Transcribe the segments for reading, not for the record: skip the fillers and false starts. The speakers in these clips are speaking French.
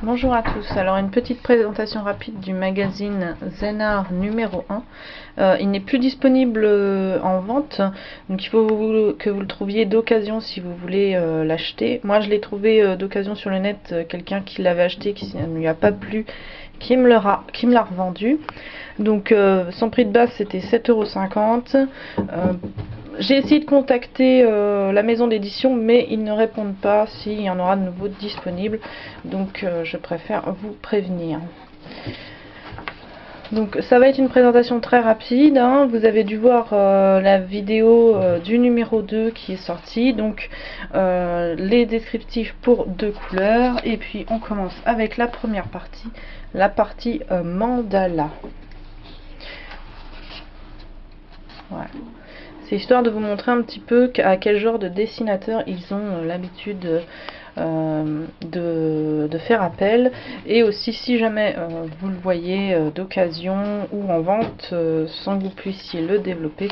Bonjour à tous, alors une petite présentation rapide du magazine Zen-Art numéro 1. Il n'est plus disponible en vente, donc il faut que vous le trouviez d'occasion si vous voulez l'acheter. Moi je l'ai trouvé d'occasion sur le net, quelqu'un qui l'avait acheté, qui ne lui a pas plu, qui me l'a revendu. Donc son prix de base c'était 7,50 €. J'ai essayé de contacter la maison d'édition, mais ils ne répondent pas s'il y en aura de nouveau disponible. Donc je préfère vous prévenir. Donc ça va être une présentation très rapide, hein. Vous avez dû voir la vidéo du numéro 2 qui est sortie. Donc les descriptifs pour 2 couleurs. Et puis on commence avec la première partie, la partie mandala. Voilà. C'est histoire de vous montrer un petit peu à quel genre de dessinateurs ils ont l'habitude de faire appel. Et aussi si jamais vous le voyez d'occasion ou en vente sans que vous puissiez le développer,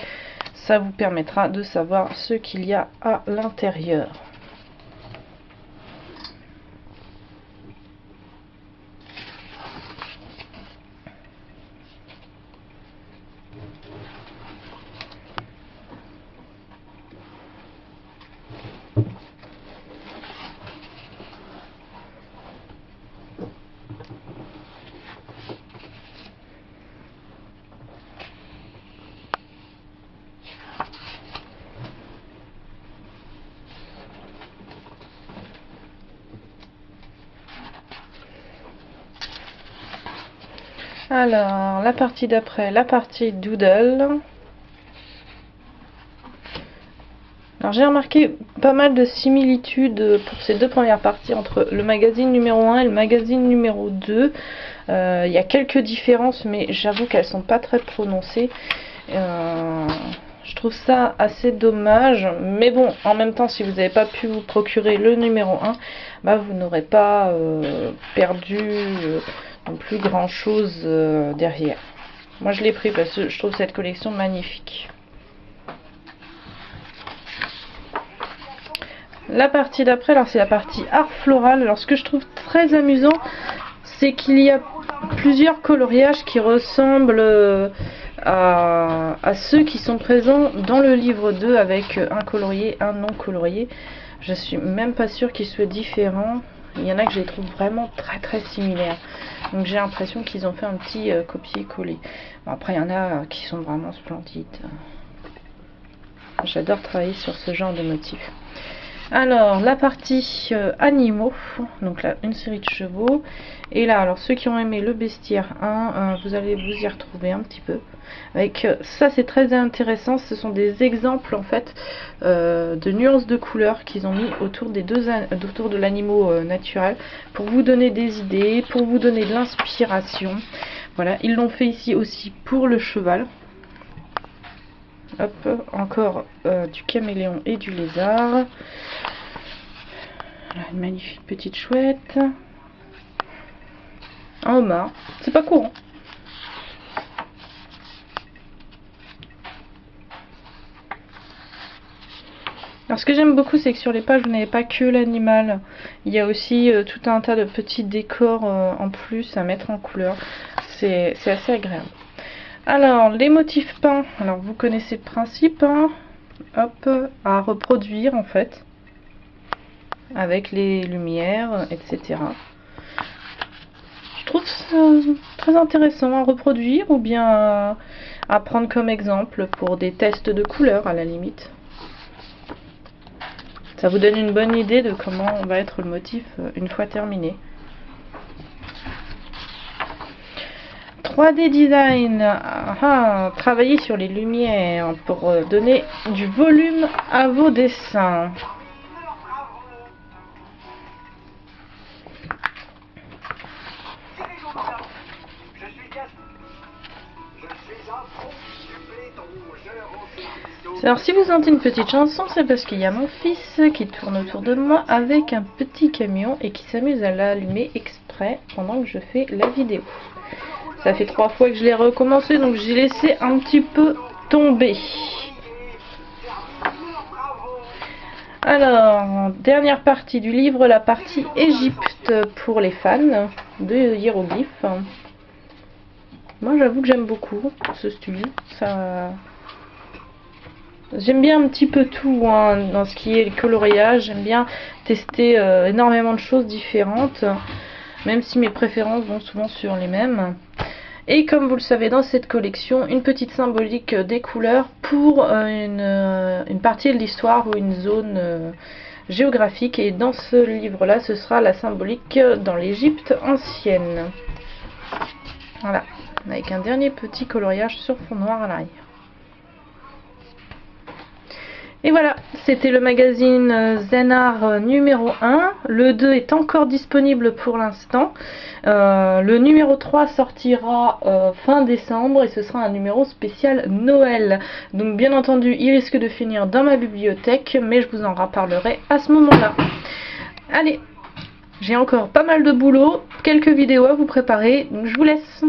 ça vous permettra de savoir ce qu'il y a à l'intérieur. Alors, la partie d'après, la partie doodle. Alors j'ai remarqué pas mal de similitudes pour ces deux premières parties entre le magazine numéro 1 et le magazine numéro 2. Il y a quelques différences, mais j'avoue qu'elles sont pas très prononcées. Je trouve ça assez dommage, mais bon, en même temps, si vous n'avez pas pu vous procurer le numéro 1, bah, vous n'aurez pas perdu non plus grand chose derrière. Moi je l'ai pris parce que je trouve cette collection magnifique. La partie d'après, alors c'est la partie art floral. Alors ce que je trouve très amusant, c'est qu'il y a plusieurs coloriages qui ressemblent à ceux qui sont présents dans le livre 2 avec un colorié, un non colorié. Je suis même pas sûre qu'ils soient différents. Il y en a que je les trouve vraiment très similaires. Donc j'ai l'impression qu'ils ont fait un petit copier-coller. Bon, après il y en a qui sont vraiment splendides. J'adore travailler sur ce genre de motifs. Alors la partie animaux, donc là une série de chevaux, et là alors ceux qui ont aimé le bestiaire 1, vous allez vous y retrouver un petit peu avec ça. C'est très intéressant, ce sont des exemples en fait de nuances de couleurs qu'ils ont mis autour des autour de l'animal naturel pour vous donner des idées, pour vous donner de l'inspiration. Voilà, ils l'ont fait ici aussi pour le cheval. Hop, encore du caméléon et du lézard. Voilà, une magnifique petite chouette. Un homard. C'est pas courant. Alors ce que j'aime beaucoup, c'est que sur les pages, vous n'avez pas que l'animal. Il y a aussi tout un tas de petits décors en plus à mettre en couleur. C'est assez agréable. Alors, les motifs peints, alors vous connaissez le principe, hein. Hop, à reproduire en fait, avec les lumières, etc. Je trouve ça très intéressant à reproduire ou bien à prendre comme exemple pour des tests de couleurs à la limite. Ça vous donne une bonne idée de comment va être le motif une fois terminé. 3D design, travailler sur les lumières pour donner du volume à vos dessins. Alors si vous entendez une petite chanson, c'est parce qu'il y a mon fils qui tourne autour de moi avec un petit camion et qui s'amuse à l'allumer exprès pendant que je fais la vidéo. Ça fait 3 fois que je l'ai recommencé, donc j'ai laissé un petit peu tomber. Alors, dernière partie du livre, la partie Égypte pour les fans de hiéroglyphes. Moi j'avoue que j'aime beaucoup ce style. J'aime bien un petit peu tout hein, dans ce qui est le coloriage. J'aime bien tester énormément de choses différentes, même si mes préférences vont souvent sur les mêmes. Et comme vous le savez, dans cette collection, une petite symbolique des couleurs pour une partie de l'histoire ou une zone géographique. Et dans ce livre-là, ce sera la symbolique dans l'Égypte ancienne. Voilà, avec un dernier petit coloriage sur fond noir à l'arrière. Et voilà, c'était le magazine Zen-Art numéro 1. Le 2 est encore disponible pour l'instant. Le numéro 3 sortira fin décembre et ce sera un numéro spécial Noël. Donc bien entendu, il risque de finir dans ma bibliothèque, mais je vous en reparlerai à ce moment-là. Allez, j'ai encore pas mal de boulot, quelques vidéos à vous préparer, donc je vous laisse.